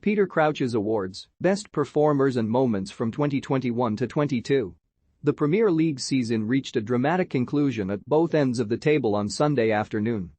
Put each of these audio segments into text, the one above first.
Peter Crouch's Awards, Best Performers and Moments from 2021 to 22. The Premier League season reached a dramatic conclusion at both ends of the table on Sunday afternoon.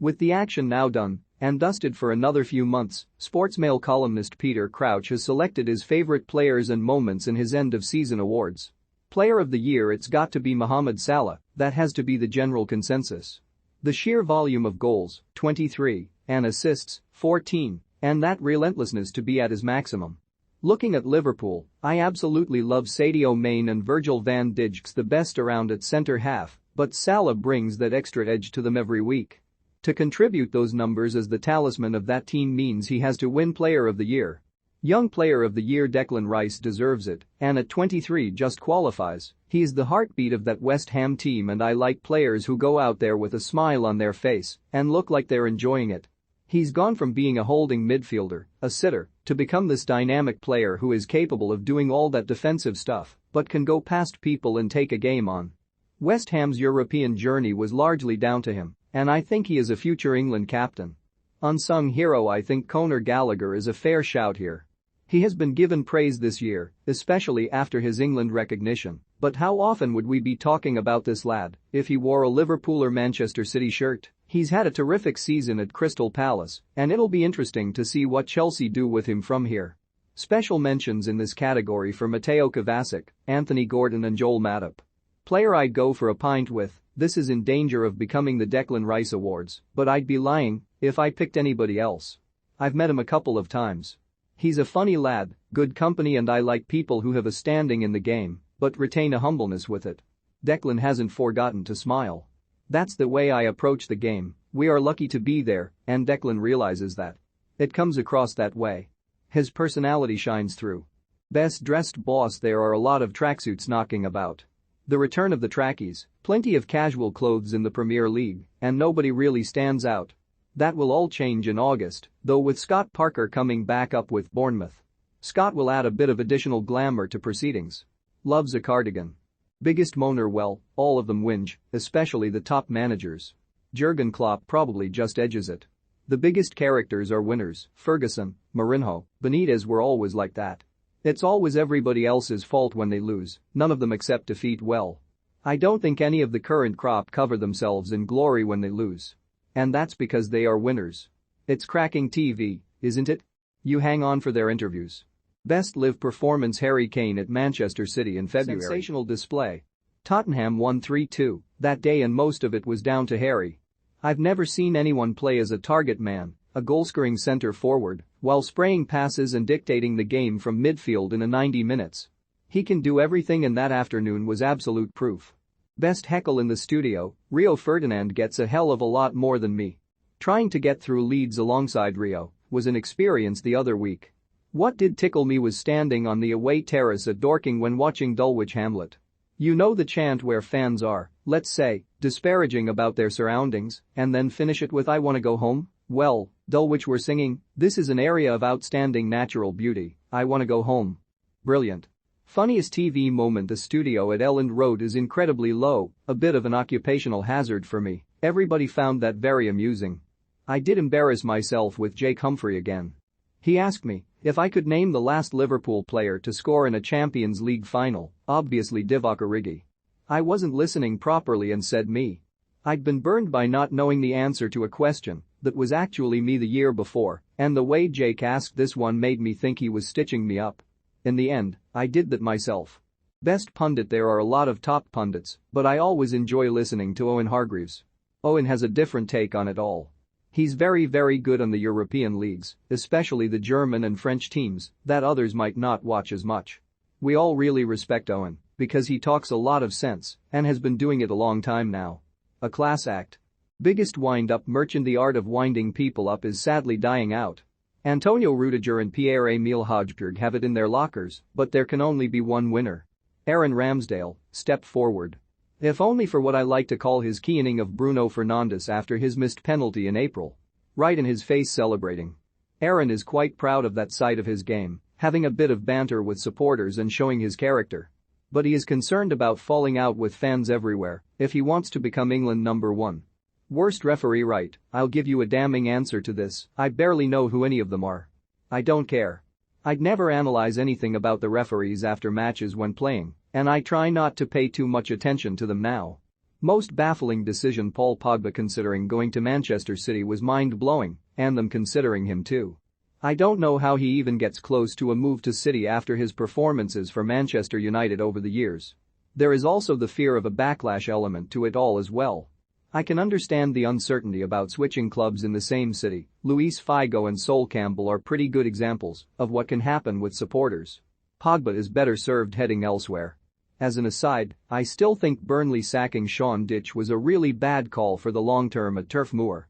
With the action now done and dusted for another few months, Sportsmail columnist Peter Crouch has selected his favorite players and moments in his end-of-season awards. Player of the Year, it's got to be Mohamed Salah, that has to be the general consensus. The sheer volume of goals, 23, and assists, 14, and that relentlessness to be at his maximum. Looking at Liverpool, I absolutely love Sadio Mane and Virgil van Dijk's the best around at centre-half, but Salah brings that extra edge to them every week. To contribute those numbers as the talisman of that team means he has to win Player of the Year. Young Player of the Year Declan Rice deserves it, and at 23 just qualifies. He is the heartbeat of that West Ham team, and I like players who go out there with a smile on their face and look like they're enjoying it. He's gone from being a holding midfielder, a sitter, to become this dynamic player who is capable of doing all that defensive stuff but can go past people and take a game on. West Ham's European journey was largely down to him, and I think he is a future England captain. Unsung hero, I think Conor Gallagher is a fair shout here. He has been given praise this year, especially after his England recognition, but how often would we be talking about this lad if he wore a Liverpool or Manchester City shirt? He's had a terrific season at Crystal Palace, and it'll be interesting to see what Chelsea do with him from here. Special mentions in this category for Mateo Kovacic, Anthony Gordon and Joel Matip. Player I'd go for a pint with, this is in danger of becoming the Declan Rice Awards, but I'd be lying if I picked anybody else. I've met him a couple of times. He's a funny lad, good company, and I like people who have a standing in the game but retain a humbleness with it. Declan hasn't forgotten to smile. That's the way I approach the game. We are lucky to be there, and Declan realizes that. It comes across that way. His personality shines through. Best dressed boss, there are a lot of tracksuits knocking about. The return of the trackies, plenty of casual clothes in the Premier League, and nobody really stands out. That will all change in August, though, with Scott Parker coming back up with Bournemouth. Scott will add a bit of additional glamour to proceedings. Loves a cardigan. Biggest moaner, well, all of them whinge, especially the top managers. Jurgen Klopp probably just edges it. The biggest characters are winners. Ferguson, Mourinho, Benitez were always like that. It's always everybody else's fault when they lose, none of them accept defeat well. I don't think any of the current crop cover themselves in glory when they lose. And that's because they are winners. It's cracking TV, isn't it? You hang on for their interviews. Best live performance, Harry Kane at Manchester City in February. Sensational display. Tottenham won 3-2 that day, and most of it was down to Harry. I've never seen anyone play as a target man, a goal-scoring centre forward, while spraying passes and dictating the game from midfield in a 90 minutes. He can do everything, and that afternoon was absolute proof. Best heckle in the studio, Rio Ferdinand gets a hell of a lot more than me. Trying to get through Leeds alongside Rio was an experience the other week. What did tickle me was standing on the away terrace at Dorking when watching Dulwich Hamlet. You know the chant where fans are, let's say, disparaging about their surroundings, and then finish it with "I wanna go home"? Well, Dulwich were singing, "This is an area of outstanding natural beauty, I wanna go home." Brilliant. Funniest TV moment, the studio at Elland Road is incredibly low, a bit of an occupational hazard for me. Everybody found that very amusing. I did embarrass myself with Jake Humphrey again. He asked me if I could name the last Liverpool player to score in a Champions League final, obviously Divock Origi. I wasn't listening properly and said me. I'd been burned by not knowing the answer to a question that was actually me the year before, and the way Jake asked this one made me think he was stitching me up. In the end, I did that myself. Best pundit, there are a lot of top pundits, but I always enjoy listening to Owen Hargreaves. Owen has a different take on it all. He's very good on the European leagues, especially the German and French teams that others might not watch as much. We all really respect Owen because he talks a lot of sense and has been doing it a long time now. A class act. Biggest wind-up merchant, the art of winding people up is sadly dying out. Antonio Rudiger and Pierre-Emile Hojbjerg have it in their lockers, but there can only be one winner. Aaron Ramsdale, step forward. If only for what I like to call his keying of Bruno Fernandes after his missed penalty in April. Right in his face celebrating. Aaron is quite proud of that side of his game, having a bit of banter with supporters and showing his character. But he is concerned about falling out with fans everywhere if he wants to become England #1. Worst referee, right? I'll give you a damning answer to this, I barely know who any of them are. I don't care. I'd never analyze anything about the referees after matches when playing, and I try not to pay too much attention to them now. Most baffling decision Paul Pogba considering going to Manchester City was mind-blowing, and them considering him too. I don't know how he even gets close to a move to City after his performances for Manchester United over the years. There is also the fear of a backlash element to it all as well. I can understand the uncertainty about switching clubs in the same city. Luis Figo and Sol Campbell are pretty good examples of what can happen with supporters. Pogba is better served heading elsewhere. As an aside, I still think Burnley sacking Sean Dyche was a really bad call for the long term at Turf Moor.